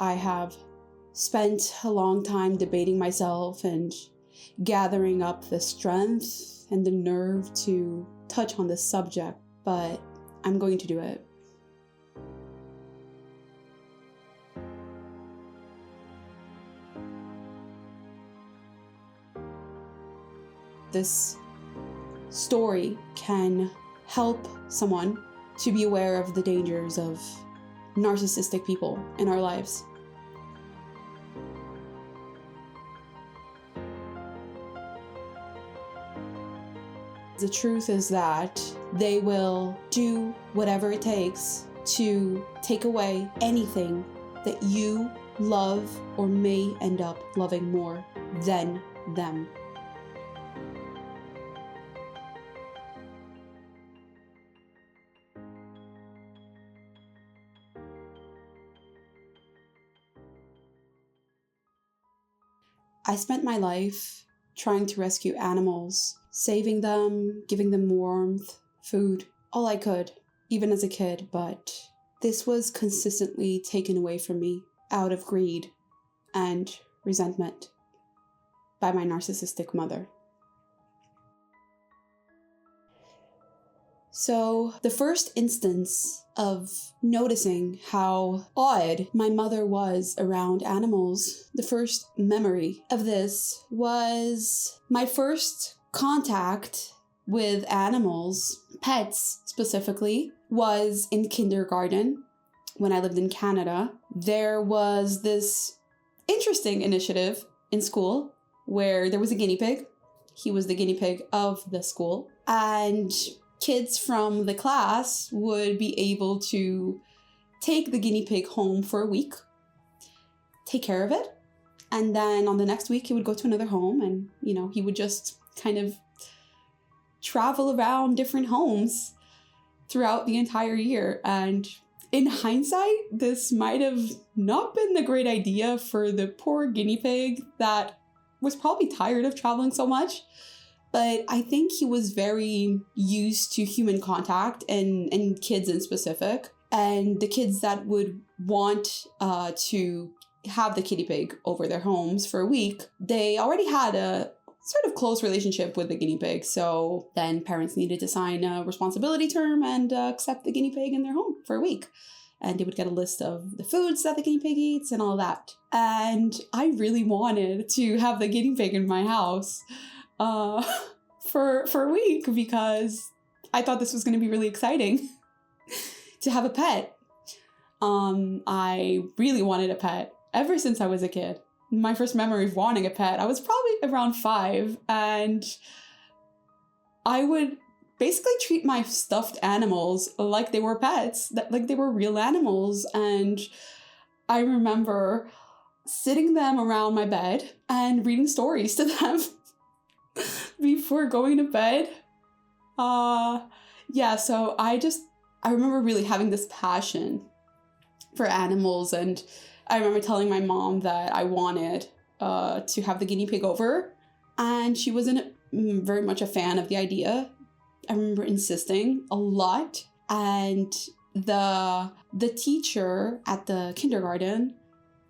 I have spent a long time debating myself and gathering up the strength and the nerve to touch on this subject, but I'm going to do it. This story can help someone to be aware of the dangers of narcissistic people in our lives. The truth is that they will do whatever it takes to take away anything that you love or may end up loving more than them. I spent my life trying to rescue animals, saving them, giving them warmth, food, all I could, even as a kid, but this was consistently taken away from me out of greed and resentment by my narcissistic mother. So the first instance of noticing how odd my mother was around animals, the first memory of this was my first contact with animals, pets specifically, was in kindergarten when I lived in Canada. There was this interesting initiative in school where there was a guinea pig. He was the guinea pig of the school, and kids from the class would be able to take the guinea pig home for a week, take care of it, and then on the next week he would go to another home, and he would just kind of travel around different homes throughout the entire year. And in hindsight, this might have not been the great idea for the poor guinea pig that was probably tired of traveling so much. But I think he was very used to human contact and kids in specific. And the kids that would want to have the guinea pig over their homes for a week, they already had a sort of close relationship with the guinea pig. So then parents needed to sign a responsibility term and accept the guinea pig in their home for a week. And they would get a list of the foods that the guinea pig eats and all that. And I really wanted to have the guinea pig in my house for a week because I thought this was going to be really exciting to have a pet. I really wanted a pet ever since I was a kid. My first memory of wanting a pet, I was probably around 5, and I would basically treat my stuffed animals like they were pets, like they were real animals. And I remember sitting them around my bed and reading stories to them before going to bed. So I remember really having this passion for animals, and I remember telling my mom that I wanted to have the guinea pig over, and she wasn't very much a fan of the idea. I remember insisting a lot, and the teacher at the kindergarten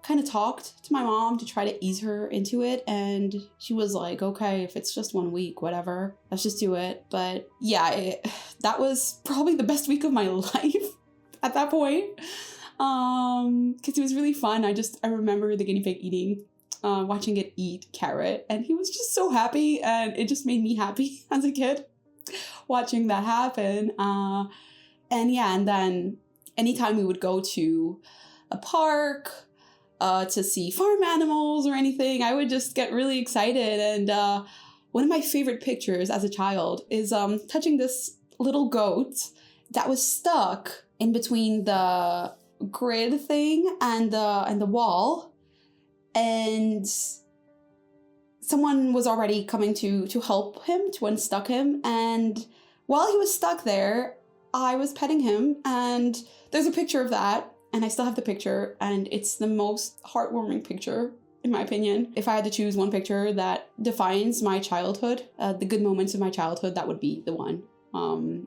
kind of talked to my mom to try to ease her into it, and she was like, okay, if it's just 1 week, whatever, let's just do it. But yeah, that was probably the best week of my life at that point, because it was really fun. I remember the guinea pig watching it eat carrot, and he was just so happy, and it just made me happy as a kid watching that happen. And then anytime we would go to a park to see farm animals or anything, I would just get really excited. And one of my favorite pictures as a child is touching this little goat that was stuck in between the grid thing and the wall, and someone was already coming to help him, to unstuck him. And while he was stuck there, I was petting him, and there's a picture of that, and I still have the picture, and it's the most heartwarming picture, in my opinion. If I had to choose one picture that defines my childhood, the good moments of my childhood, that would be the one.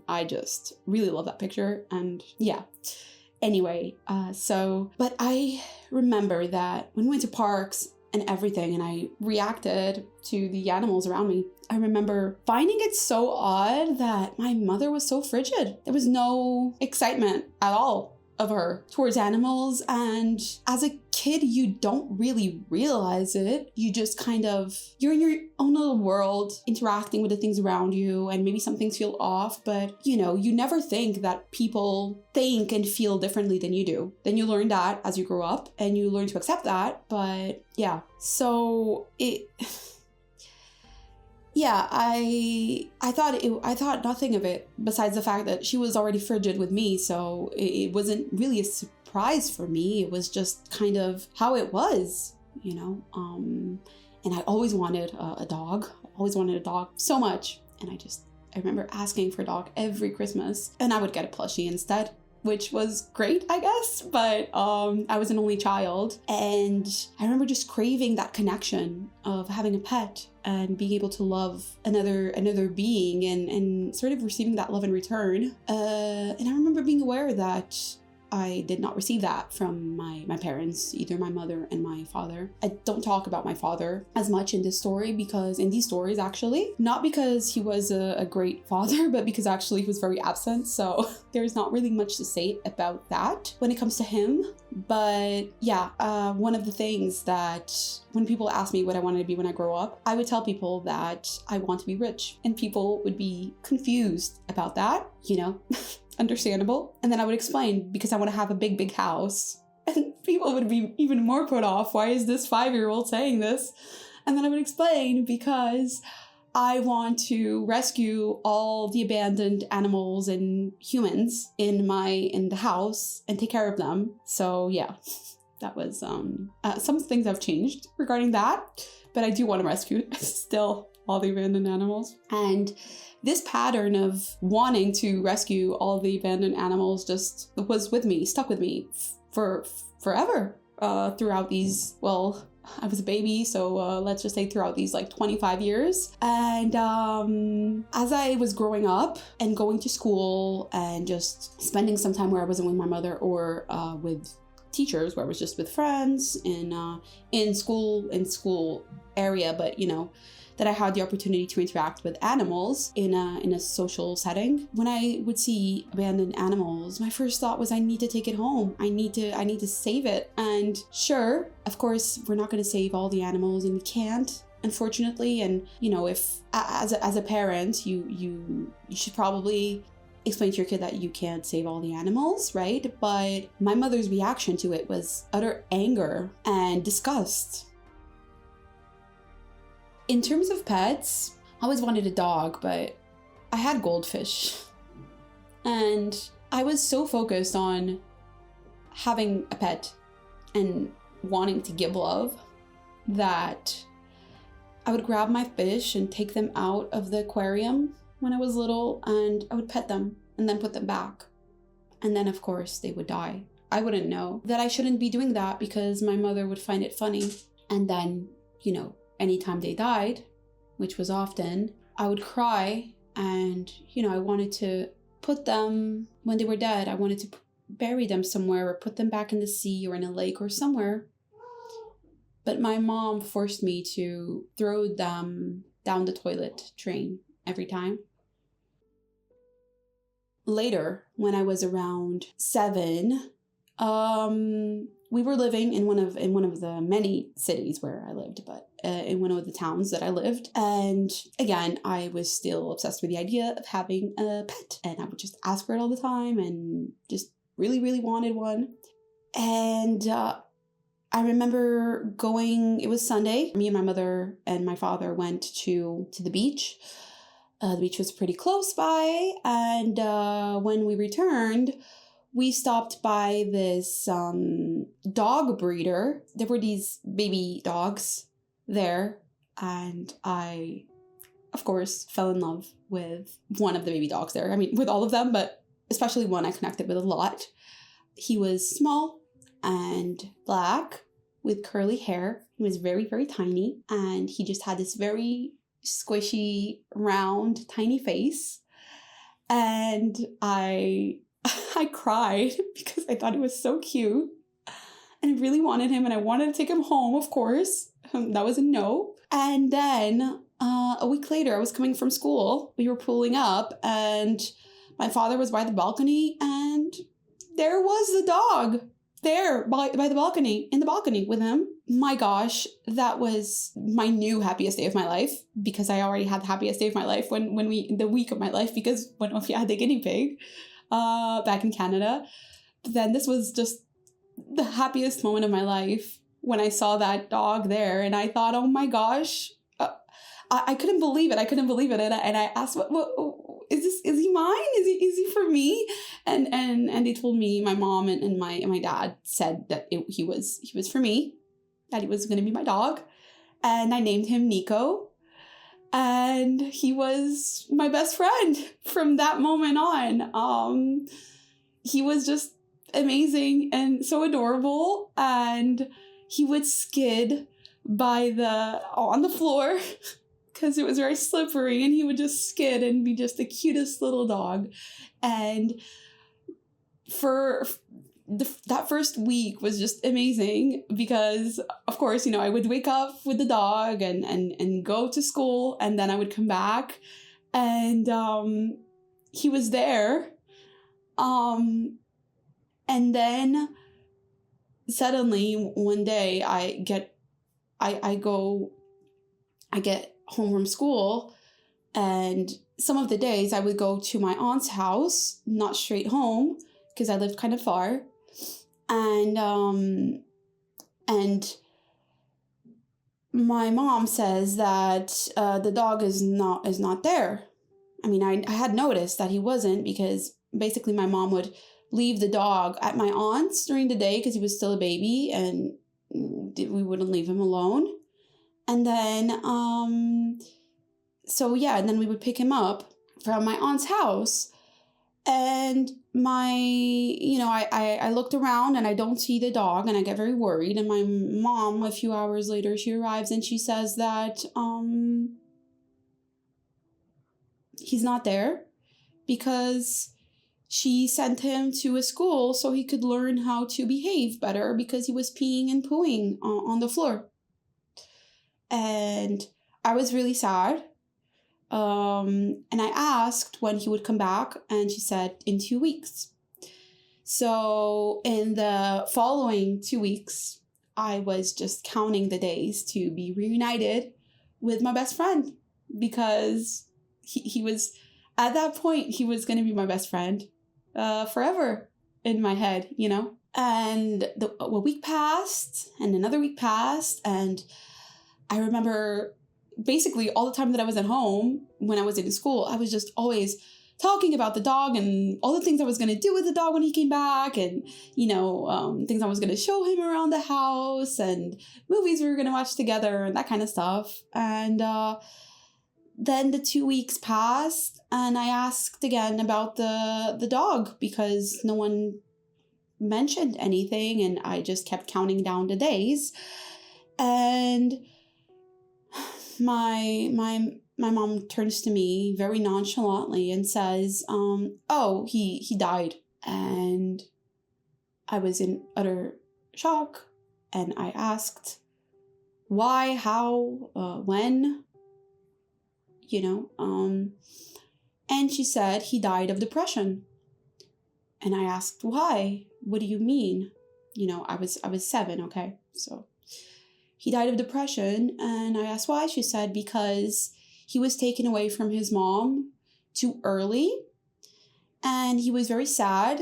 I just really love that picture, and yeah, Anyway, but I remember that when we went to parks and everything and I reacted to the animals around me, I remember finding it so odd that my mother was so frigid. There was no excitement at all of her towards animals, and as a kid you don't really realize it. You just you're in your own little world interacting with the things around you, and maybe some things feel off, but you never think that people think and feel differently than you do. Then you learn that as you grow up and you learn to accept that. But yeah, so yeah, I thought nothing of it besides the fact that she was already frigid with me, so it wasn't really a surprise for me. It was just kind of how it was, And I always wanted a dog. I always wanted a dog so much, and I remember asking for a dog every Christmas, and I would get a plushie instead, which was great, I guess, but I was an only child, and I remember just craving that connection of having a pet and being able to love another being and sort of receiving that love in return. And I remember being aware that I did not receive that from my parents, either my mother and my father. I don't talk about my father as much in this story in these stories actually, not because he was a great father, but because actually he was very absent. So there's not really much to say about that when it comes to him. But yeah, one of the things that when people ask me what I wanted to be when I grow up, I would tell people that I want to be rich, and people would be confused about that, understandable. And then I would explain, because I want to have a big house. And people would be even more put off. Why is this 5-year-old saying this? And then I would explain, because I want to rescue all the abandoned animals and humans in the house and take care of them. So yeah, that was some things have changed regarding that, but I do want to rescue still all the abandoned animals. And this pattern of wanting to rescue all the abandoned animals just was with me, stuck with me for forever, throughout these, I was a baby, so let's just say throughout these 25 years. And as I was growing up and going to school and just spending some time where I wasn't with my mother or with teachers, where I was just with friends in school area, but that I had the opportunity to interact with animals in a social setting. When I would see abandoned animals, my first thought was, I need to take it home. I need to save it. And sure, of course, we're not going to save all the animals, and we can't, unfortunately. And if as a parent, you should probably explain to your kid that you can't save all the animals, right? But my mother's reaction to it was utter anger and disgust. In terms of pets, I always wanted a dog, but I had goldfish. And I was so focused on having a pet and wanting to give love that I would grab my fish and take them out of the aquarium when I was little, and I would pet them and then put them back. And then, of course, they would die. I wouldn't know that I shouldn't be doing that because my mother would find it funny. And then, anytime they died, which was often, I would cry, and, I wanted to put them, when they were dead, I wanted to bury them somewhere or put them back in the sea or in a lake or somewhere. But my mom forced me to throw them down the toilet drain every time. Later, when I was around 7, we were living in one of the many cities where I lived, but in one of the towns that I lived. And again, I was still obsessed with the idea of having a pet, and I would just ask for it all the time and just really, really wanted one. And I remember going, it was Sunday, me and my mother and my father went to the beach. The beach was pretty close by, and when we returned, we stopped by this dog breeder. There were these baby dogs there, and I, of course, fell in love with one of the baby dogs there. I mean, with all of them, but especially one I connected with a lot. He was small and black with curly hair. He was very, very tiny, and he just had this very squishy, round, tiny face. And I cried because I thought he was so cute. And I really wanted him, and I wanted to take him home, of course. That was a no. And then a week later, I was coming from school. We were pulling up, and my father was by the balcony, and there was the dog there by the balcony, in the balcony with him. My gosh, that was my new happiest day of my life, because I already had the happiest day of my life the week of my life, because when we had the guinea pig back in Canada. But then this was just the happiest moment of my life when I saw that dog there, and I thought, oh my gosh, I couldn't believe it. And I asked, what is he mine? Is he for me? And they told me, my mom and my dad said that he was for me, that he was going to be my dog. And I named him Nico. And he was my best friend from that moment on. He was just amazing and so adorable. And he would skid on the floor because it was very slippery, and he would just skid and be just the cutest little dog. And for that first week was just amazing, because of course, I would wake up with the dog and go to school, and then I would come back, and he was there, and then suddenly one day I get home from school, and some of the days I would go to my aunt's house, not straight home, because I lived kind of far. And my mom says that the dog is not there. I mean, I had noticed that he wasn't, because basically my mom would leave the dog at my aunt's during the day because he was still a baby, and we wouldn't leave him alone. And then, and then we would pick him up from my aunt's house. And I looked around and I don't see the dog, and I get very worried. And my mom, a few hours later, she arrives and she says that he's not there, because she sent him to a school so he could learn how to behave better, because he was peeing and pooing on the floor. And I was really sad. And I asked when he would come back, and she said in 2 weeks. So in the following 2 weeks, I was just counting the days to be reunited with my best friend, because he was, at that point, he was going to be my best friend forever in my head, And a week passed, and another week passed, and I remember basically all the time that I was at home when I was in school, I was just always talking about the dog and all the things I was going to do with the dog when he came back, and, things I was going to show him around the house, and movies we were going to watch together, and that kind of stuff. And then the 2 weeks passed, and I asked again about the dog, because no one mentioned anything, and I just kept counting down the days. And my mom turns to me very nonchalantly and says, he died. And I was in utter shock, and I asked why, how, when, and she said he died of depression. And I asked why? What do you mean? I was 7, okay? So he died of depression, and I asked why. She said because he was taken away from his mom too early, and he was very sad,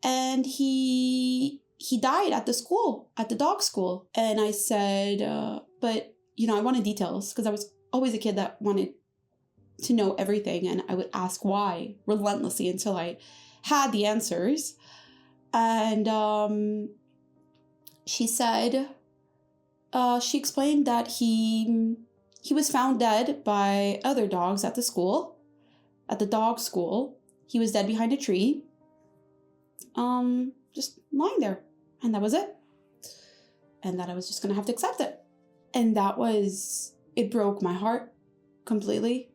and he died at the school, at the dog school. And I said, but, I wanted details, because I was always a kid that wanted to know everything, and I would ask why relentlessly until I had the answers. And she said, she explained that he was found dead by other dogs at the school, at the dog school. He was dead behind a tree, just lying there, and that was it. And that I was just gonna have to accept it. And it broke my heart completely.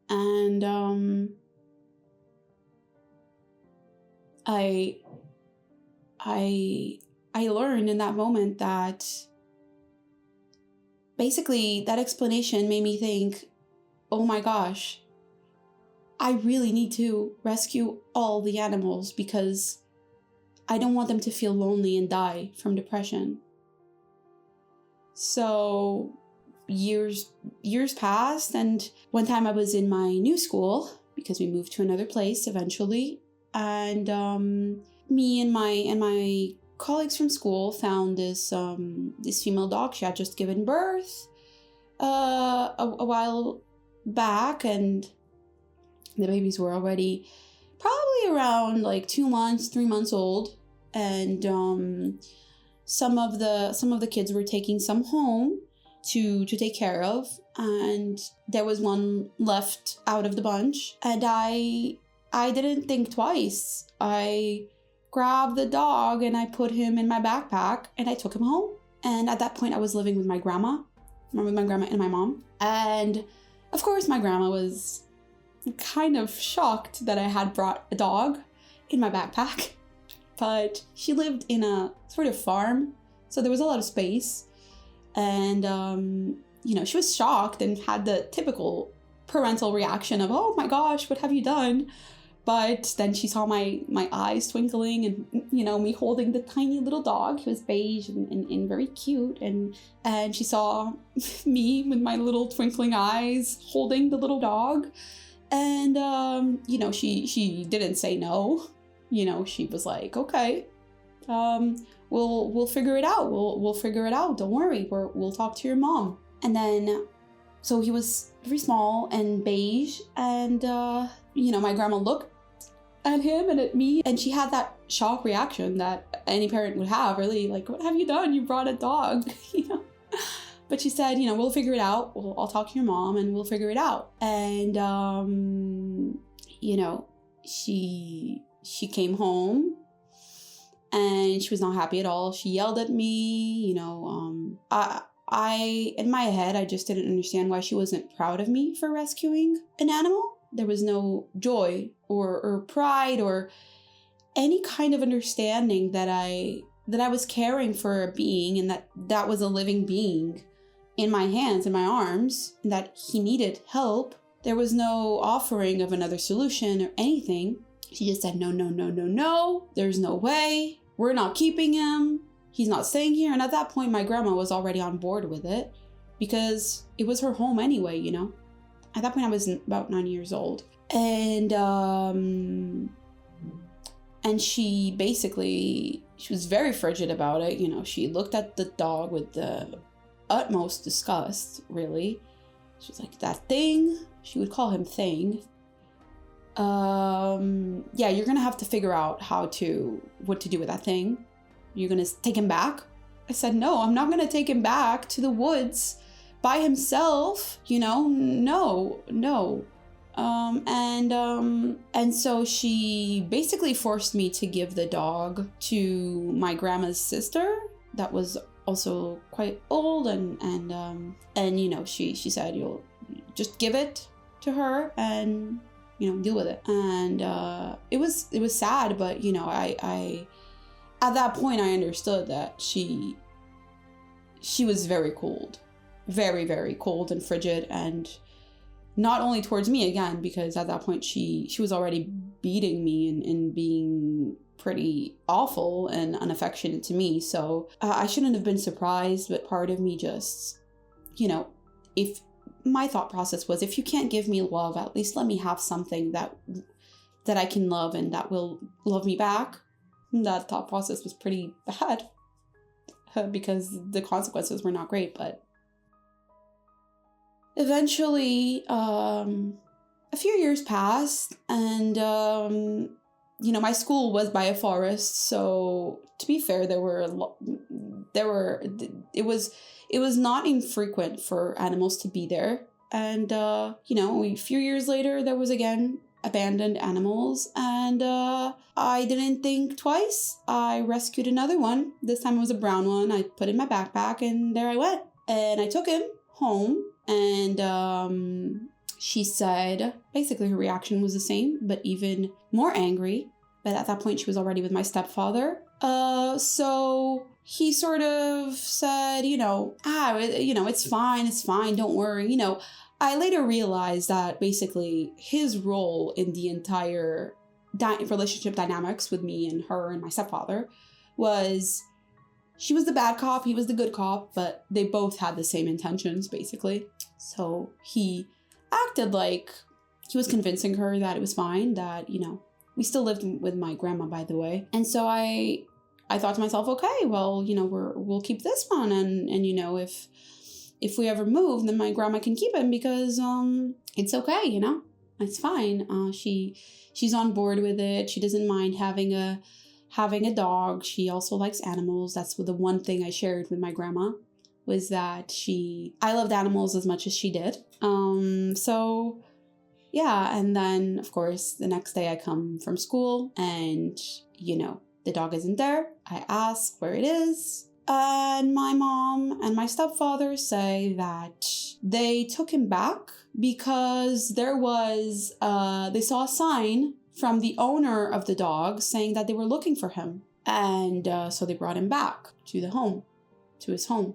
And I learned in that moment that basically that explanation made me think, oh my gosh, I really need to rescue all the animals because I don't want them to feel lonely and die from depression. So years passed, and one time I was in my new school because we moved to another place eventually, and me and my colleagues from school found this female dog. She had just given birth a while back, and the babies were already probably around like 2 months, 3 months old, and some of the kids were taking some home to take care of, and there was one left out of the bunch, and I didn't think twice. I grabbed the dog and I put him in my backpack and I took him home. And at that point I was living with my grandma and my mom, and of course my grandma was kind of shocked that I had brought a dog in my backpack, but she lived in a sort of farm, so there was a lot of space. And, she was shocked and had the typical parental reaction of, oh my gosh, what have you done? But then she saw my eyes twinkling and, me holding the tiny little dog. He was beige and very cute. And she saw me with my little twinkling eyes holding the little dog. And, she didn't say no. She was like, okay, we'll figure it out. We'll figure it out. Don't worry. We'll talk to your mom. And then, so he was very small and beige, and my grandma looked at him and at me, and she had that shock reaction that any parent would have, really, like, what have you done? You brought a dog, But she said, we'll figure it out. I'll talk to your mom and we'll figure it out. And she came home. And she was not happy at all. She yelled at me, I in my head, I just didn't understand why she wasn't proud of me for rescuing an animal. There was no joy or pride or any kind of understanding that I was caring for a being, and that was a living being in my hands, in my arms, and that he needed help. There was no offering of another solution or anything. She just said, no, there's no way. We're not keeping him. He's not staying here. And at that point, my grandma was already on board with it because it was her home anyway, At that point, I was about 9 years old. And she was very frigid about it. She looked at the dog with the utmost disgust, really. She was like, that thing. She would call him thing. You're gonna have to figure out what to do with that thing. You're gonna take him back? I said, no, I'm not gonna take him back to the woods by himself, no. And so she basically forced me to give the dog to my grandma's sister that was also quite old, and she said, you'll just give it to her and deal with it. And it was sad, but I at that point I understood that she was very cold, very, very cold and frigid, and not only towards me, again, because at that point she was already beating me and being pretty awful and unaffectionate to me. So I shouldn't have been surprised, but part of me just, if my thought process was, if you can't give me love, at least let me have something that I can love and that will love me back. And that thought process was pretty bad because the consequences were not great. But eventually, a few years passed, and my school was by a forest. So to be fair, it was not infrequent for animals to be there. And, a few years later, there was again abandoned animals. And I didn't think twice. I rescued another one. This time it was a brown one. I put it in my backpack and there I went. And I took him home. And she said, basically her reaction was the same, but even more angry. but at that point she was already with my stepfather. So he sort of said, it's fine, don't worry. I later realized that basically his role in the entire relationship dynamics with me and her and my stepfather was, she was the bad cop, he was the good cop, but they both had the same intentions, basically. So he acted like he was convincing her that it was fine, that, we still lived with my grandma, by the way. And so I thought to myself, okay, well, we'll keep this one. And if we ever move, then my grandma can keep him because it's okay, it's fine. She's on board with it. She doesn't mind having a dog. She also likes animals. That's the one thing I shared with my grandma, was that I loved animals as much as she did. So yeah, and then of course the next day I come from school and the dog isn't there. I ask where it is. And my mom and my stepfather say that they took him back because there was, they saw a sign from the owner of the dog saying that they were looking for him. And so they brought him back to his home.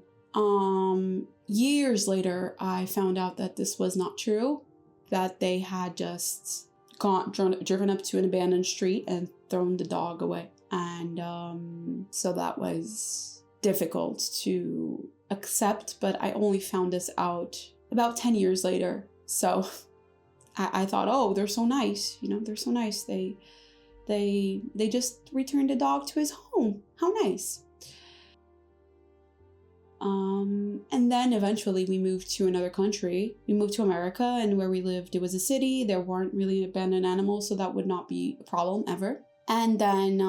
Years later, I found out that this was not true, that they had just driven up to an abandoned street and thrown the dog away. And so that was difficult to accept, but I only found this out about 10 years later. So I thought, oh, they're so nice, they're so nice. They just returned the dog to his home. How nice. And then eventually we moved to another country. We moved to America, and where we lived, it was a city. There weren't really abandoned animals, so that would not be a problem ever. And then,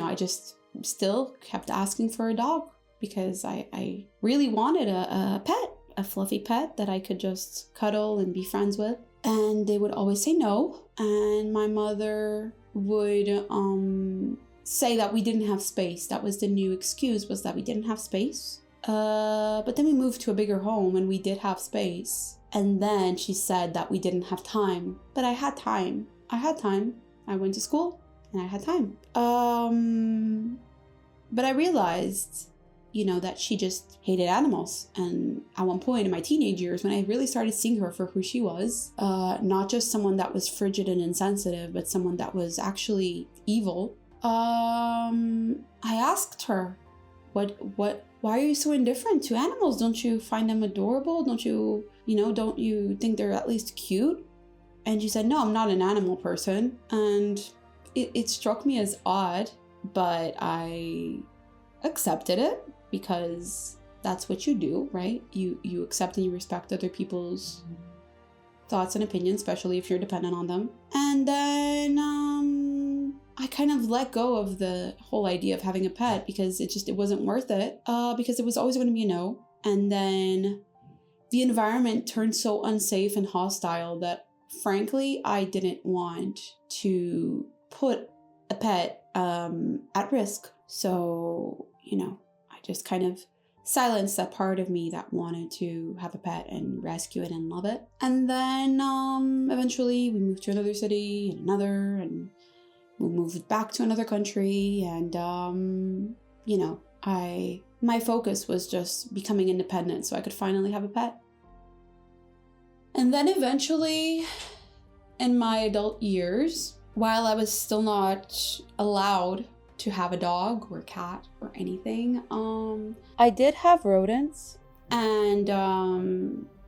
I just still kept asking for a dog because I really wanted a pet, a fluffy pet that I could just cuddle and be friends with. And they would always say no. And my mother would say that we didn't have space. That was the new excuse, was that we didn't have space. But then we moved to a bigger home and we did have space. And then she said that we didn't have time. But I had time. I went to school and I had time. But I realized, that she just hated animals. And at one point in my teenage years, when I really started seeing her for who she was, not just someone that was frigid and insensitive, but someone that was actually evil, I asked her, why are you so indifferent to animals? Don't you find them adorable? Don't you think they're at least cute? And she said, no, I'm not an animal person. And it struck me as odd, but I accepted it because that's what you do, right? You accept and you respect other people's thoughts and opinions, especially if you're dependent on them. And then I kind of let go of the whole idea of having a pet because it wasn't worth it, because it was always going to be a no. And then the environment turned so unsafe and hostile that frankly, I didn't want to put a pet at risk. So, I just kind of silenced that part of me that wanted to have a pet and rescue it and love it. And then eventually we moved to another city and another, and we moved back to another country. And, my focus was just becoming independent so I could finally have a pet. And then eventually, in my adult years, while I was still not allowed to have a dog or a cat or anything, I did have rodents. And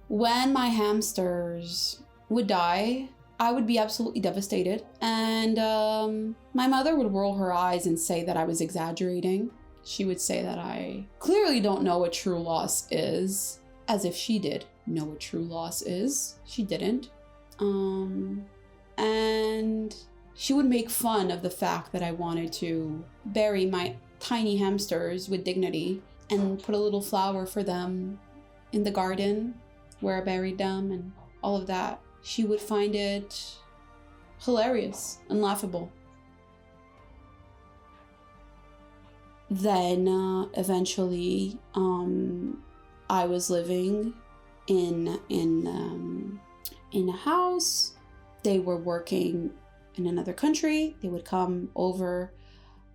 when my hamsters would die, I would be absolutely devastated. And my mother would roll her eyes and say that I was exaggerating. She would say that I clearly don't know what true loss is, as if she did know what true loss is. She didn't. And she would make fun of the fact that I wanted to bury my tiny hamsters with dignity and put a little flower for them in the garden where I buried them and all of that. She would find it hilarious and laughable. Then eventually I was living in a house. They were working in another country. They would come over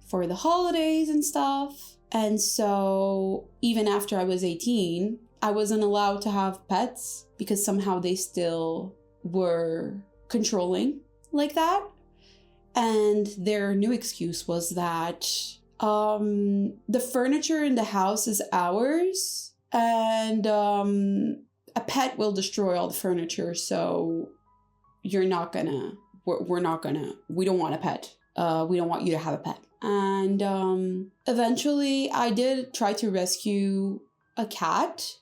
for the holidays and stuff. And so even after I was 18, I wasn't allowed to have pets because somehow they still were controlling like that. And their new excuse was that the furniture in the house is ours, and a pet will destroy all the furniture, so we don't want a pet. We don't want you to have a pet. And eventually I did try to rescue a cat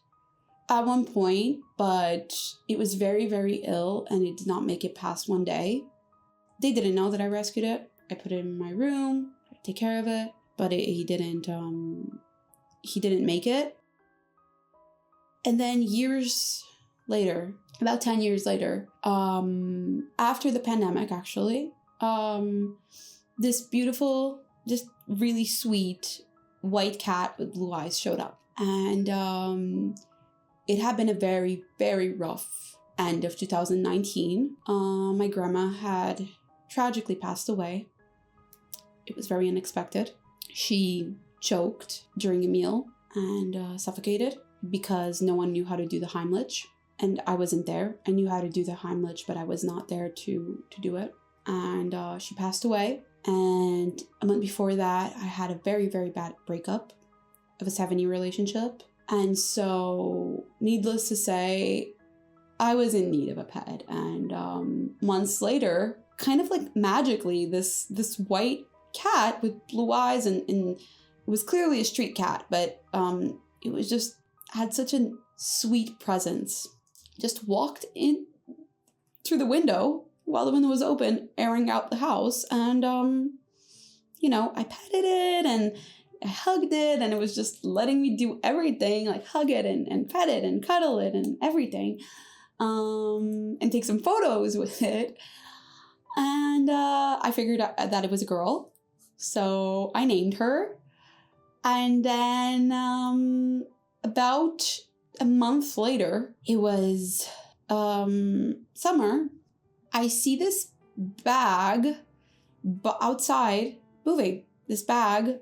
at one point, but it was very, very ill and it did not make it past one day. They didn't know that I rescued it. I put it in my room, I take care of it, but he didn't make it. And then years later, about 10 years later, after the pandemic actually, this beautiful, just really sweet white cat with blue eyes showed up. And it had been a very, very rough end of 2019. My grandma had tragically passed away. It was very unexpected. She choked during a meal and suffocated because no one knew how to do the Heimlich. And I wasn't there. I knew how to do the Heimlich, but I was not there to do it. And she passed away. And a month before that, I had a very, very bad breakup of a 7-year relationship. And so, needless to say, I was in need of a pet. And months later, kind of like magically, this white cat with blue eyes, and it was clearly a street cat, but it was just, had such a sweet presence. Just walked in through the window while the window was open, airing out the house. And, I petted it and I hugged it, and it was just letting me do everything, like hug it and pet it and cuddle it and everything, and take some photos with it. And I figured out that it was a girl, so I named her. And then about a month later, it was summer, I see this bag outside moving. This bag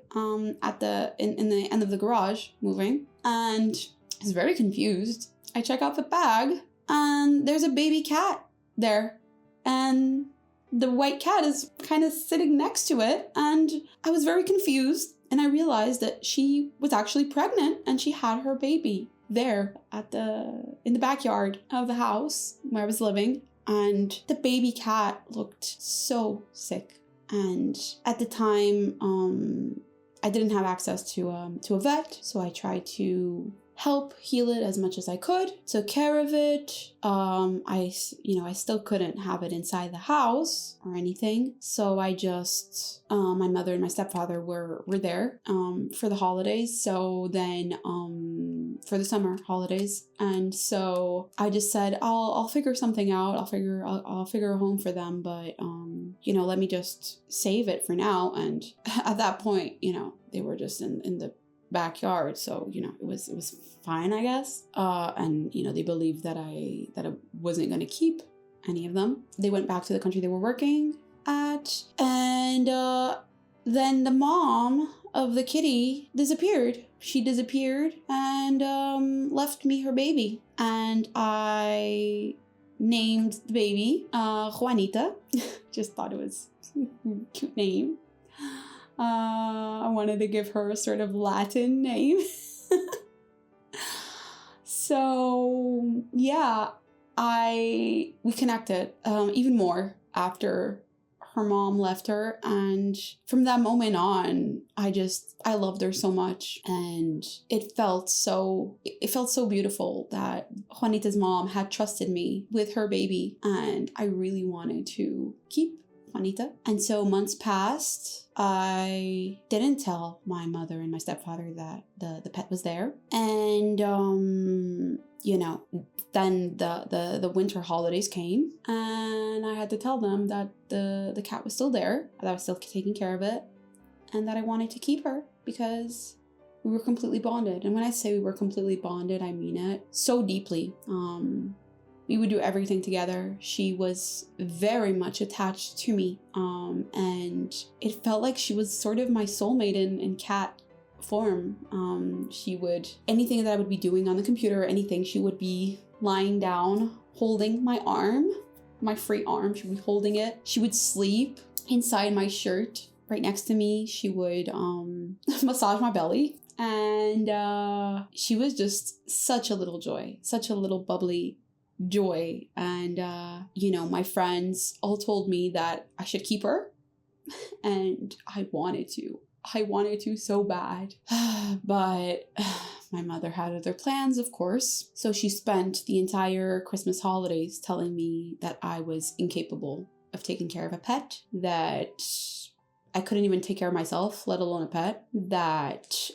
at the in the end of the garage moving, and I was very confused. I check out the bag and there's a baby cat there, and the white cat is kind of sitting next to it, and I was very confused, and I realized that she was actually pregnant and she had her baby there in the backyard of the house where I was living. And the baby cat looked so sick. And at the time, I didn't have access to a vet, so I tried to help heal it as much as I could. Took care of it. I still couldn't have it inside the house or anything, so I just my mother and my stepfather were there for the holidays. So then for the summer holidays, and so I just said I'll figure something out. I'll figure a home for them, but let me just save it for now. And at that point, they were just in the backyard, so it was fine, I guess. And they believed that I wasn't going to keep any of them. They went back to the country they were working at, and then the mom of the kitty disappeared. She disappeared and left me her baby, and I named the baby Juanita. Just thought it was a cute name. I wanted to give her a sort of Latin name. So yeah, we connected even more after her mom left her, and from that moment on, I loved her so much, and it felt so beautiful that Juanita's mom had trusted me with her baby, and I really wanted to keep Juanita. And so months passed. I didn't tell my mother and my stepfather that the pet was there. And then the winter holidays came, and I had to tell them that the cat was still there, that I was still taking care of it, and that I wanted to keep her because we were completely bonded. And when I say we were completely bonded, I mean it so deeply. We would do everything together. She was very much attached to me. And it felt like she was sort of my soulmate in cat form. She would, anything that I would be doing on the computer or anything, she would be lying down, holding my arm, my free arm. She would be holding it. She would sleep inside my shirt right next to me. She would massage my belly. And she was just such a little joy, such a little bubbly joy. And, my friends all told me that I should keep her. And I wanted to. I wanted to so bad. But my mother had other plans, of course. So she spent the entire Christmas holidays telling me that I was incapable of taking care of a pet, that I couldn't even take care of myself, let alone a pet, that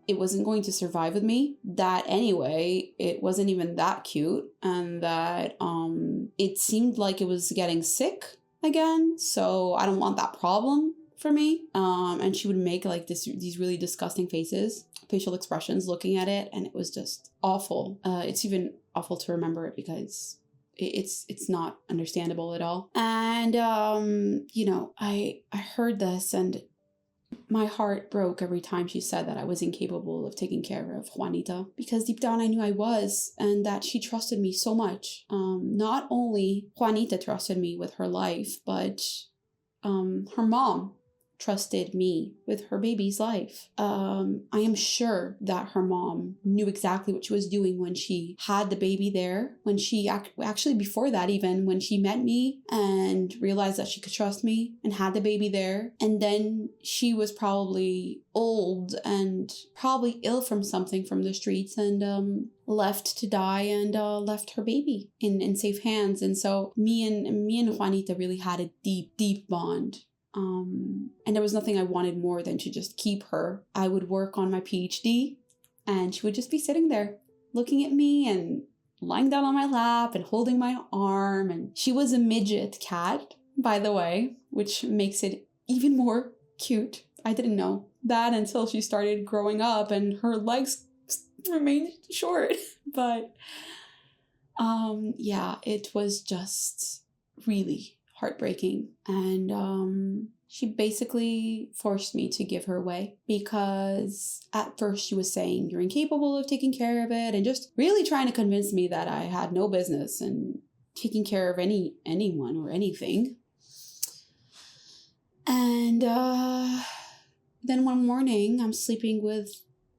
it wasn't going to survive with me, that anyway, it wasn't even that cute, and that it seemed like it was getting sick again, so I don't want that problem for me. And she would make like these really disgusting faces, facial expressions looking at it, and it was just awful. It's even awful to remember it because it's not understandable at all. And I heard this and my heart broke every time she said that I was incapable of taking care of Juanita, because deep down I knew I was, and that she trusted me so much. Not only Juanita trusted me with her life, but her mom trusted me with her baby's life. I am sure that her mom knew exactly what she was doing when she had the baby there, when she actually before that, even when she met me and realized that she could trust me and had the baby there. And then she was probably old and probably ill from something from the streets, and left to die, and left her baby in safe hands. And so me and Juanita really had a deep bond. And there was nothing I wanted more than to just keep her. I would work on my Ph.D. and she would just be sitting there looking at me and lying down on my lap and holding my arm. And she was a midget cat, by the way, which makes it even more cute. I didn't know that until she started growing up and her legs remained short. But it was just really heartbreaking. And she basically forced me to give her away, because at first she was saying, you're incapable of taking care of it, and just really trying to convince me that I had no business in taking care of anyone or anything. And then one morning I'm sleeping with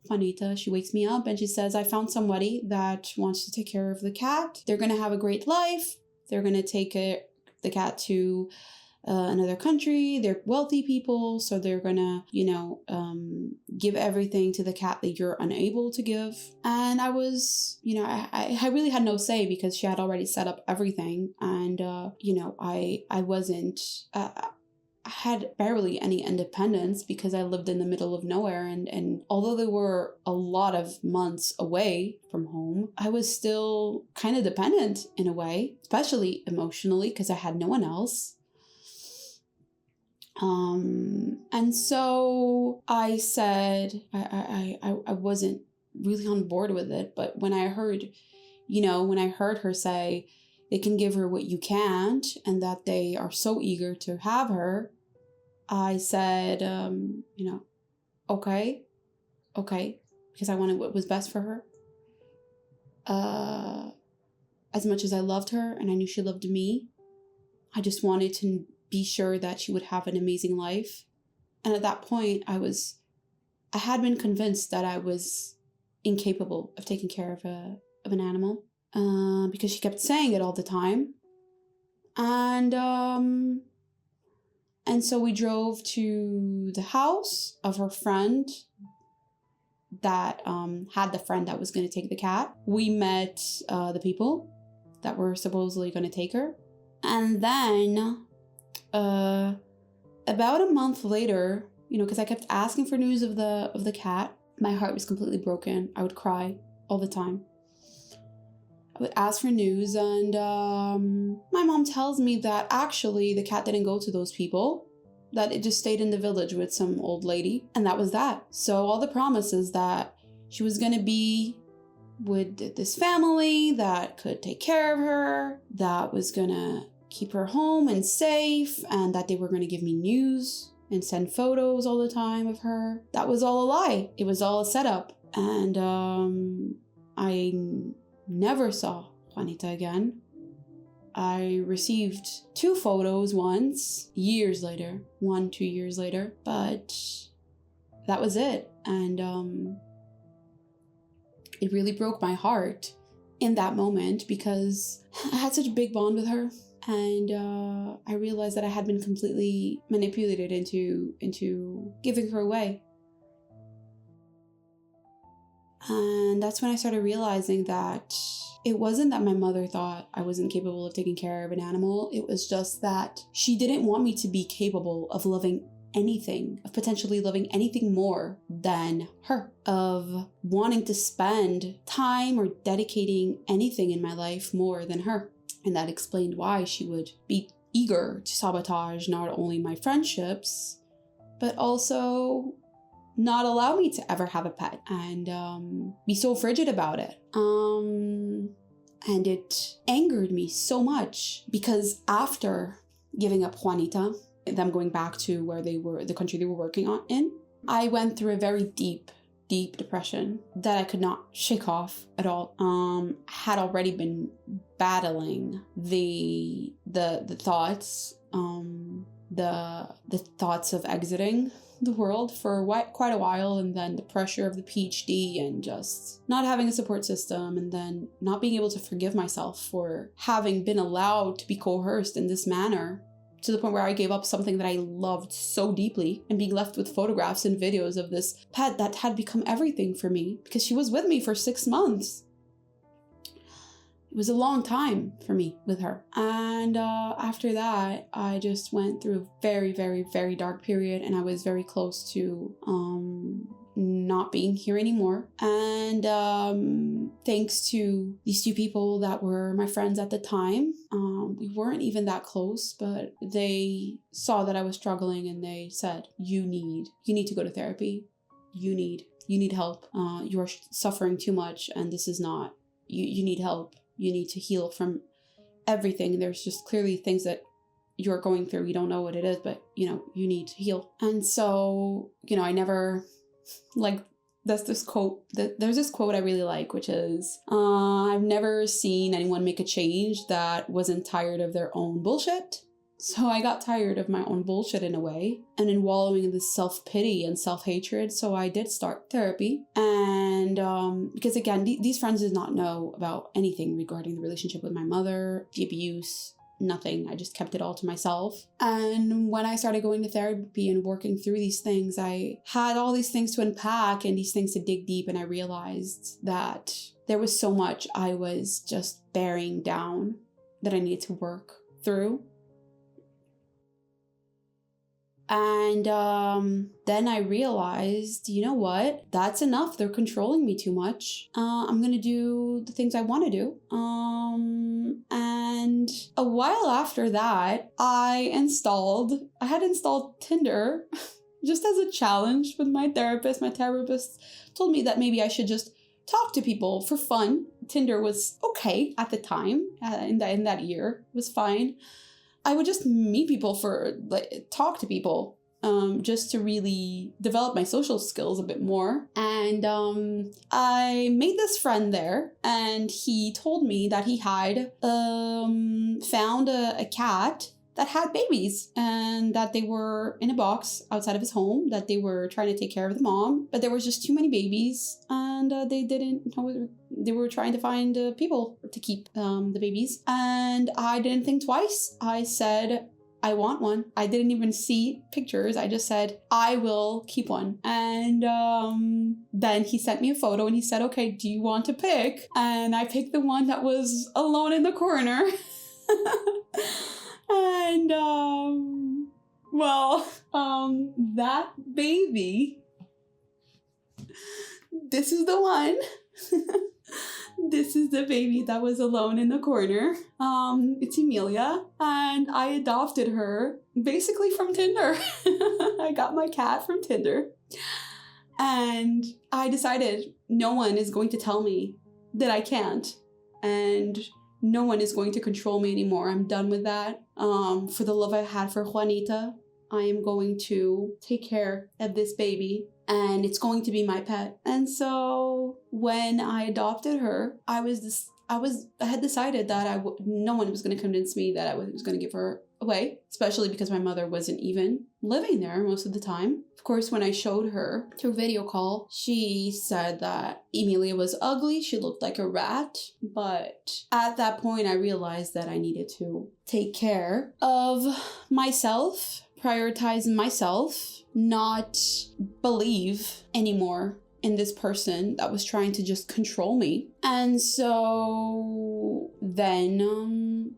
Juanita. She wakes me up and she says, I found somebody that wants to take care of the cat. They're going to have a great life. They're going to take the cat to another country. They're wealthy people, so they're gonna, give everything to the cat that you're unable to give. And I was, I really had no say, because she had already set up everything. And, I wasn't, I had barely any independence, because I lived in the middle of nowhere. And although they were a lot of months away from home, I was still kind of dependent in a way, especially emotionally, because I had no one else. And so I said, I wasn't really on board with it. But when I heard her say they can give her what you can't, and that they are so eager to have her, I said, okay, because I wanted what was best for her. As much as I loved her and I knew she loved me, I just wanted to be sure that she would have an amazing life. And at that point, I had been convinced that I was incapable of taking care of an animal, because she kept saying it all the time. And so we drove to the house of her friend that had the friend that was going to take the cat. We met the people that were supposedly going to take her. And then about a month later, because I kept asking for news of the cat, my heart was completely broken. I would cry all the time. I would ask for news, and my mom tells me that actually the cat didn't go to those people, that it just stayed in the village with some old lady, and that was that. So all the promises that she was going to be with this family that could take care of her, that was gonna keep her home and safe, and that they were gonna give me news and send photos all the time of her. That was all a lie. It was all a setup. And I never saw Juanita again. I received 2 photos once, years later, 1-2 years later, but that was it. And it really broke my heart in that moment because I had such a big bond with her. And I realized that I had been completely manipulated into giving her away. And that's when I started realizing that it wasn't that my mother thought I wasn't capable of taking care of an animal. It was just that she didn't want me to be capable of loving anything, of potentially loving anything more than her, of wanting to spend time or dedicating anything in my life more than her. And that explained why she would be eager to sabotage not only my friendships, but also not allow me to ever have a pet and be so frigid about it. And it angered me so much because after giving up Juanita, them going back to where they were, the country they were working in, I went through a very deep depression that I could not shake off at all. Had already been battling the thoughts, the thoughts of exiting the world for quite a while, and then the pressure of the Ph.D. and just not having a support system, and then not being able to forgive myself for having been allowed to be coerced in this manner, to the point where I gave up something that I loved so deeply, and being left with photographs and videos of this pet that had become everything for me because she was with me for 6 months. It was a long time for me with her. And after that, I just went through a very, very, very dark period, and I was very close to not being here anymore. And thanks to these 2 people that were my friends at the time, we weren't even that close, but they saw that I was struggling, and they said, you need to go to therapy. You need help. You are suffering too much, and this is not, you need help. You need to heal from everything. There's just clearly things that you're going through. You don't know what it is, but you need to heal. And so, I never, there's this quote I really like, which is, I've never seen anyone make a change that wasn't tired of their own bullshit. So I got tired of my own bullshit in a way, and in wallowing in this self-pity and self-hatred. So I did start therapy. And because again, these friends did not know about anything regarding the relationship with my mother, the abuse, nothing. I just kept it all to myself. And when I started going to therapy and working through these things, I had all these things to unpack and these things to dig deep. And I realized that there was so much I was just bearing down that I needed to work through. And then I realized, you know what? That's enough. They're controlling me too much. I'm going to do the things I want to do. And a while after that, I had installed Tinder just as a challenge with my therapist. My therapist told me that maybe I should just talk to people for fun. Tinder was okay at the time, in that year. It was fine. I would just meet people talk to people, just to really develop my social skills a bit more. And I made this friend there, and he told me that he had found a cat that had babies, and that they were in a box outside of his home, that they were trying to take care of the mom, but there was just too many babies, and they didn't know. They were trying to find people to keep the babies. And I didn't think twice. I said, I want one. I didn't even see pictures. I just said, I will keep one. And then he sent me a photo and he said, okay, do you want to pick? And I picked the one that was alone in the corner. And, that baby, this is the one. This is the baby that was alone in the corner. It's Emilia, and I adopted her basically from Tinder. I got my cat from Tinder, and I decided no one is going to tell me that I can't. And no one is going to control me anymore. I'm done with that. For the love I had for Juanita, I am going to take care of this baby, and it's going to be my pet. And so when I adopted her, I had decided that no one was going to convince me that I was going to give her away, especially because my mother wasn't even living there most of the time. Of course, when I showed her through video call, she said that Emilia was ugly. She looked like a rat. But at that point, I realized that I needed to take care of myself, prioritize myself, not believe anymore in this person that was trying to just control me. And so then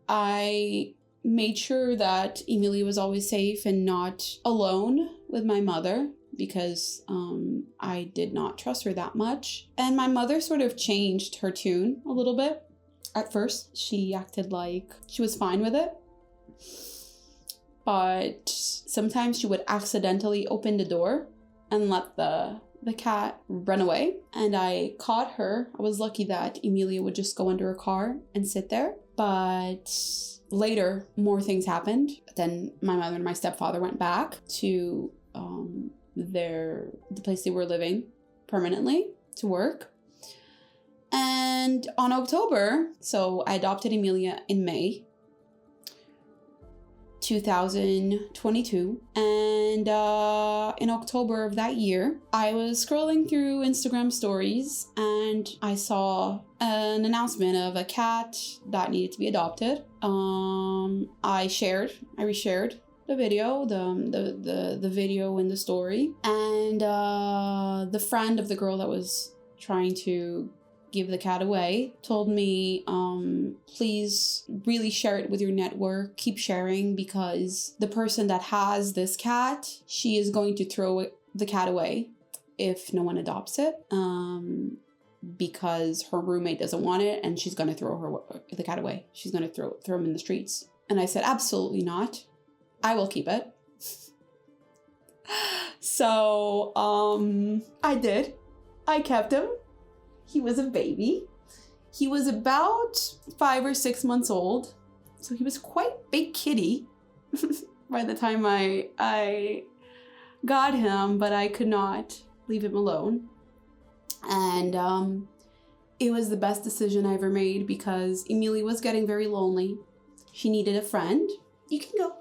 I made sure that Emilia was always safe and not alone with my mother, because I did not trust her that much. And my mother sort of changed her tune a little bit. At first, she acted like she was fine with it. But sometimes she would accidentally open the door and let the cat run away. And I caught her. I was lucky that Emilia would just go under a car and sit there. But later, more things happened. Then my mother and my stepfather went back to the place they were living permanently to work. And on October, so I adopted Emilia in May 2022, and in October of that year, I was scrolling through Instagram stories and I saw an announcement of a cat that needed to be adopted. I reshared the video, the video in the story, and the friend of the girl that was trying to give the cat away told me, please really share it with your network, keep sharing, because the person that has this cat, she is going to throw the cat away if no one adopts it, because her roommate doesn't want it, and she's going to throw the cat away. She's going to throw him in the streets. And I said, absolutely not. I will keep it. So I did. I kept him. He was a baby. He was about 5 or 6 months old. So he was quite big kitty by the time I got him, but I could not leave him alone. And it was the best decision I ever made, because Emilia was getting very lonely. She needed a friend. You can go.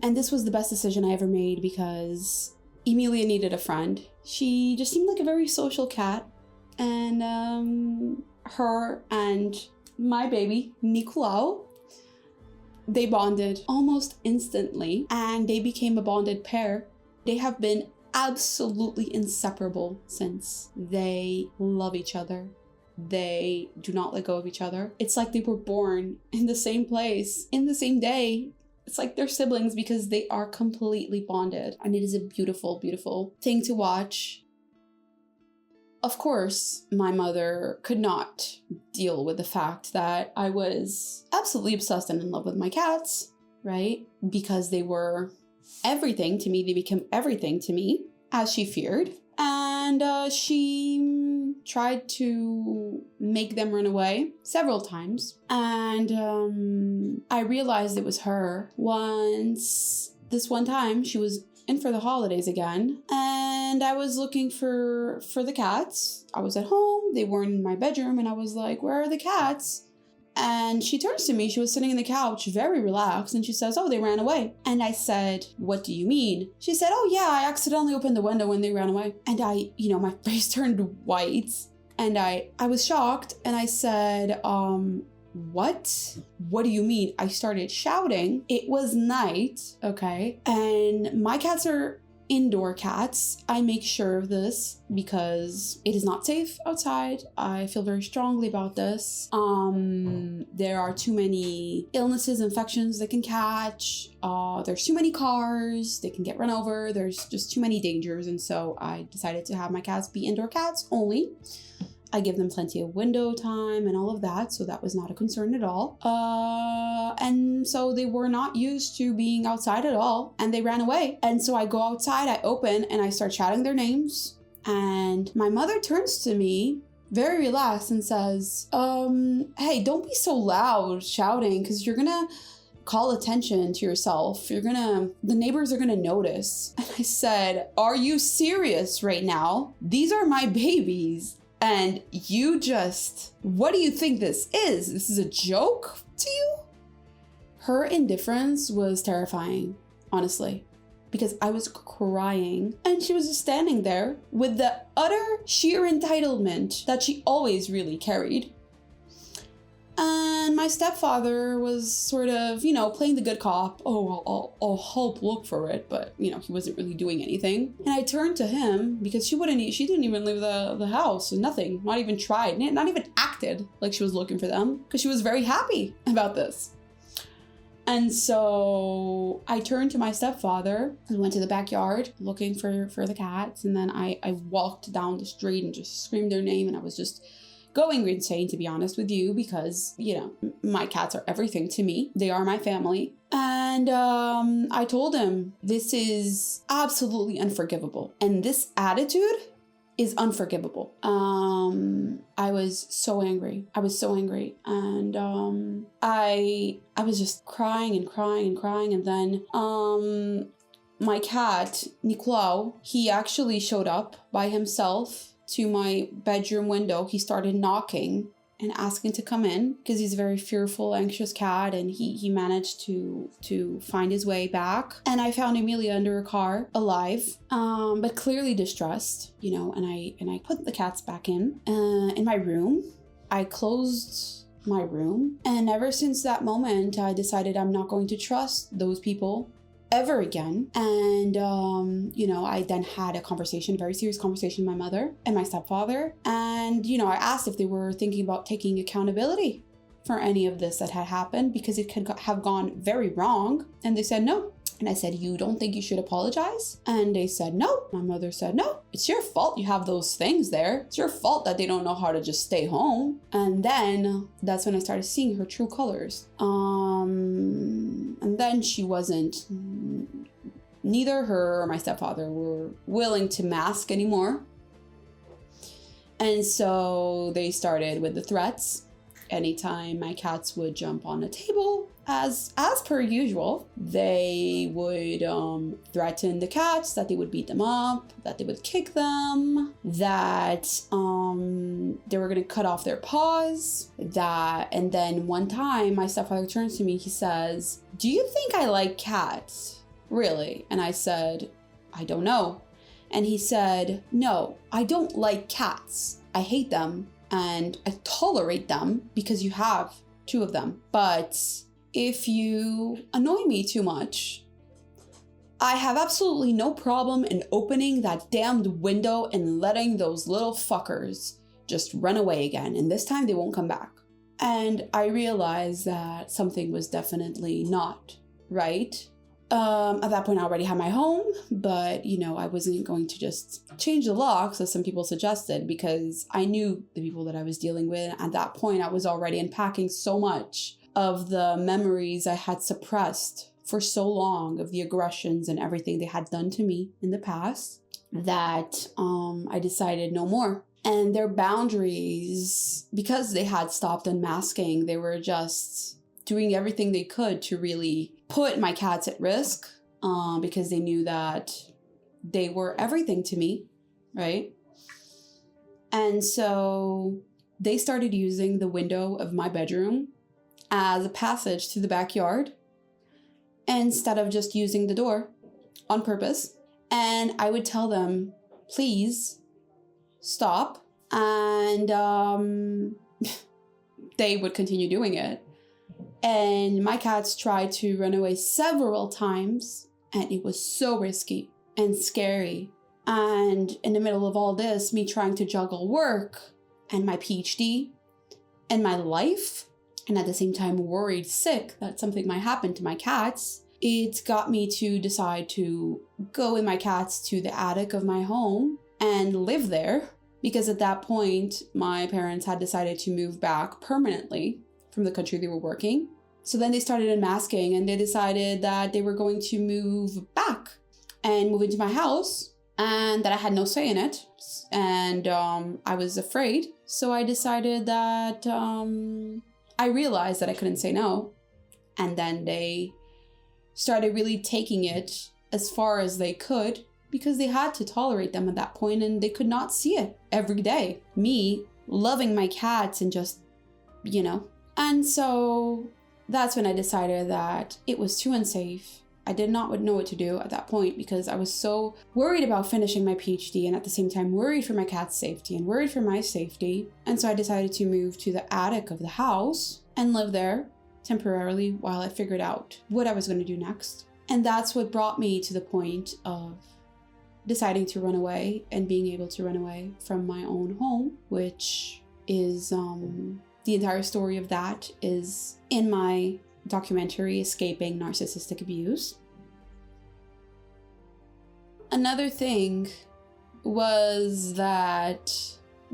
And this was the best decision I ever made, because Emilia needed a friend. She just seemed like a very social cat. And her and my baby, Nicolau, they bonded almost instantly, and they became a bonded pair. They have been absolutely inseparable since. They love each other. They do not let go of each other. It's like they were born in the same place, in the same day. It's like they're siblings, because they are completely bonded. And it is a beautiful, beautiful thing to watch. Of course, my mother could not deal with the fact that I was absolutely obsessed and in love with my cats, right? Because they were everything to me. They became everything to me, as she feared. And she tried to make them run away several times. And I realized it was her once. This one time, she was in for the holidays again, and I was looking for the cats. I was at home, they weren't in my bedroom, and I was like, where are the cats? And she turns to me, she was sitting on the couch, very relaxed, and she says, oh, they ran away. And I said, what do you mean? She said, oh yeah, I accidentally opened the window when they ran away. And my face turned white, and I was shocked, and I said, what? What do you mean? I started shouting. It was night, okay? And my cats are indoor cats. I make sure of this because it is not safe outside. I feel very strongly about this. There are too many illnesses, infections they can catch. There's too many cars. They can get run over. There's just too many dangers. And so I decided to have my cats be indoor cats only. I give them plenty of window time and all of that, so that was not a concern at all. And so they were not used to being outside at all, and they ran away. And so I go outside, I open, and I start shouting their names. And my mother turns to me, very relaxed, and says, hey, don't be so loud shouting, because you're gonna call attention to yourself. The neighbors are gonna notice. And I said, are you serious right now? These are my babies. And what do you think this is? This is a joke to you? Her indifference was terrifying, honestly, because I was crying and she was just standing there with the utter sheer entitlement that she always really carried. And my stepfather was sort of, playing the good cop. Oh, well, I'll help look for it. But, he wasn't really doing anything. And I turned to him because she didn't even leave the house. Nothing. Not even tried. Not even acted like she was looking for them. Because she was very happy about this. And so I turned to my stepfather and went to the backyard looking for the cats. And then I walked down the street and just screamed their name. And I was just going insane, to be honest with you, because, my cats are everything to me. They are my family. And I told him, this is absolutely unforgivable. And this attitude is unforgivable. I was so angry. And I was just crying and crying and crying. And then my cat, Nicolau, he actually showed up by himself to my bedroom window. He started knocking and asking to come in because he's a very fearful, anxious cat, and he managed to find his way back. And I found Emilia under a car, alive, but clearly distressed, and I put the cats back in my room. I closed my room, and ever since that moment, I decided I'm not going to trust those people ever again. And I then had a very serious conversation with my mother and my stepfather, and I asked if they were thinking about taking accountability for any of this that had happened, because it could have gone very wrong. And they said no. And I said, you don't think you should apologize? And they said no. My mother said, no, it's your fault you have those things there. It's your fault that they don't know how to just stay home. And then that's when I started seeing her true colors. And then neither her or my stepfather were willing to mask anymore. And so they started with the threats. Anytime my cats would jump on a table, as per usual, they would threaten the cats that they would beat them up, that they would kick them, that they were going to cut off their paws, and then one time my stepfather turns to me, he says, do you think I like cats? Really? And I said, I don't know. And he said, no, I don't like cats. I hate them. And I tolerate them because you have 2 of them. But if you annoy me too much, I have absolutely no problem in opening that damned window and letting those little fuckers just run away again. And this time they won't come back. And I realized that something was definitely not right. At that point, I already had my home, but, I wasn't going to just change the locks, as some people suggested, because I knew the people that I was dealing with. At that point, I was already unpacking so much of the memories I had suppressed for so long, of the aggressions and everything they had done to me in the past, that I decided no more. And their boundaries, because they had stopped unmasking, they were just doing everything they could to really put my cats at risk, because they knew that they were everything to me, right? And so they started using the window of my bedroom as a passage to the backyard instead of just using the door on purpose. And I would tell them, please stop. And they would continue doing it. And my cats tried to run away several times, and it was so risky and scary. And in the middle of all this, me trying to juggle work and my Ph.D. and my life, and at the same time worried sick that something might happen to my cats, it got me to decide to go with my cats to the attic of my home and live there. Because at that point, my parents had decided to move back permanently from the country they were working. So then they started unmasking, and they decided that they were going to move back and move into my house and that I had no say in it. And I was afraid. So I decided that I realized that I couldn't say no. And then they started really taking it as far as they could, because they had to tolerate them at that point and they could not see it every day. Me loving my cats and just, you know. And so that's when I decided that it was too unsafe. I did not know what to do at that point because I was so worried about finishing my PhD and at the same time worried for my cat's safety and worried for my safety. And so I decided to move to the attic of the house and live there temporarily while I figured out what I was going to do next. And that's what brought me to the point of deciding to run away and being able to run away from my own home, which is the entire story of that is in my documentary, Escaping Narcissistic Abuse. Another thing was that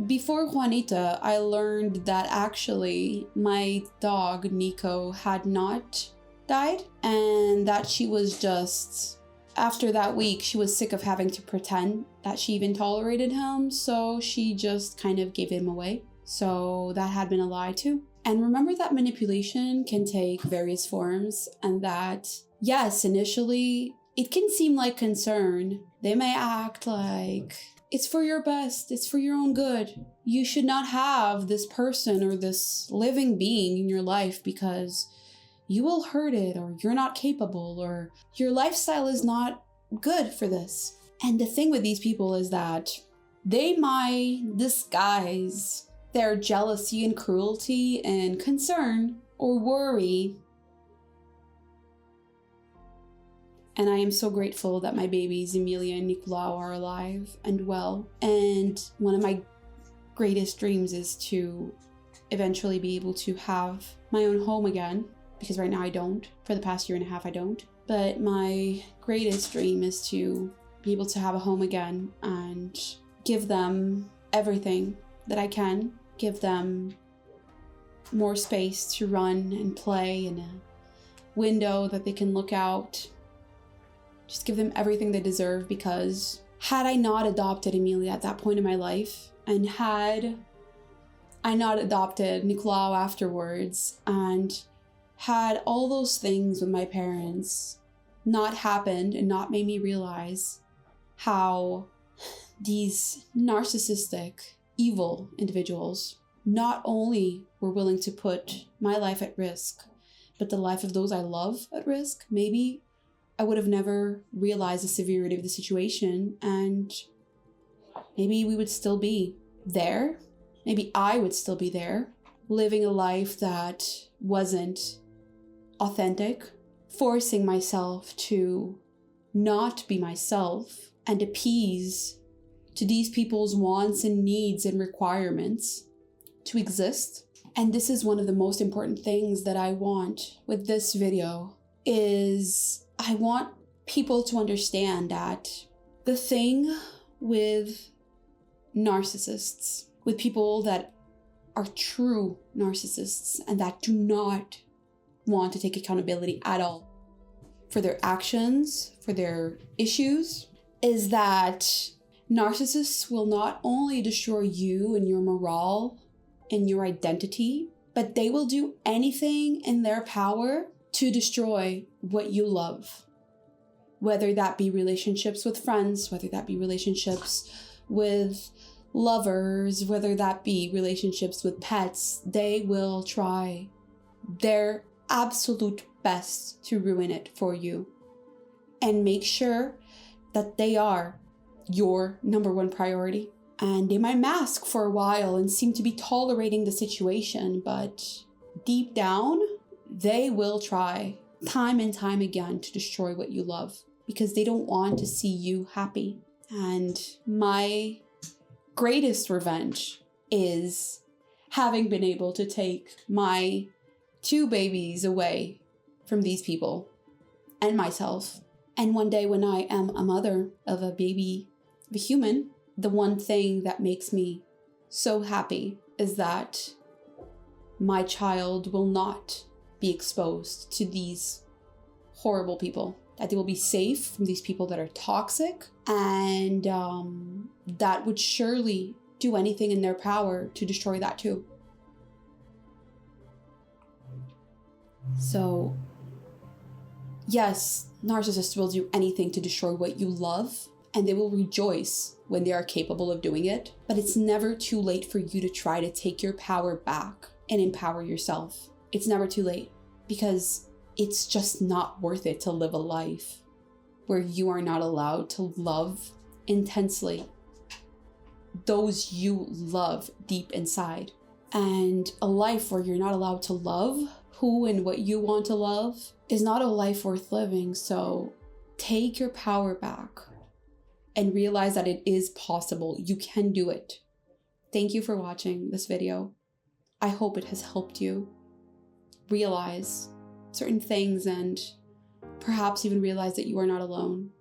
before Juanita, I learned that actually my dog Nico had not died and that she was just, after that week, she was sick of having to pretend that she even tolerated him, so she just kind of gave him away. So that had been a lie too. And remember that manipulation can take various forms and that, yes, initially it can seem like concern. They may act like it's for your best, it's for your own good. You should not have this person or this living being in your life because you will hurt it, or you're not capable, or your lifestyle is not good for this. And the thing with these people is that they might disguise their jealousy and cruelty and concern or worry. And I am so grateful that my babies, Emilia and Nicolau, are alive and well. And one of my greatest dreams is to eventually be able to have my own home again, because right now I don't. For the past year and a half, I don't. But my greatest dream is to be able to have a home again and give them everything that I can. Give them more space to run and play in a window that they can look out. Just give them everything they deserve, because had I not adopted Emilia at that point in my life, and had I not adopted Nicolau afterwards, and had all those things with my parents not happened and not made me realize how these narcissistic, evil individuals not only were willing to put my life at risk, but the life of those I love at risk, maybe I would have never realized the severity of the situation, and maybe we would still be there. Maybe I would still be there, living a life that wasn't authentic, forcing myself to not be myself and appease to these people's wants and needs and requirements to exist. And this is one of the most important things that I want with this video, is I want people to understand that the thing with narcissists, with people that are true narcissists and that do not want to take accountability at all for their actions, for their issues, is that narcissists will not only destroy you and your morale and your identity, but they will do anything in their power to destroy what you love. Whether that be relationships with friends, whether that be relationships with lovers, whether that be relationships with pets, they will try their absolute best to ruin it for you. And make sure that they are your number one priority. And they might mask for a while and seem to be tolerating the situation, but deep down, they will try time and time again to destroy what you love, because they don't want to see you happy. And my greatest revenge is having been able to take my 2 babies away from these people and myself. And one day when I am a mother of a baby, of a human, the one thing that makes me so happy is that my child will not be exposed to these horrible people that they will be safe from these people that are toxic, and that would surely do anything in their power to destroy that too. So, yes, narcissists will do anything to destroy what you love, and they will rejoice when they are capable of doing it. But it's never too late for you to try to take your power back and empower yourself. It's never too late, because it's just not worth it to live a life where you are not allowed to love intensely those you love deep inside. And a life where you're not allowed to love who and what you want to love is not a life worth living. So take your power back and realize that it is possible. You can do it. Thank you for watching this video. I hope it has helped you realize certain things and perhaps even realize that you are not alone.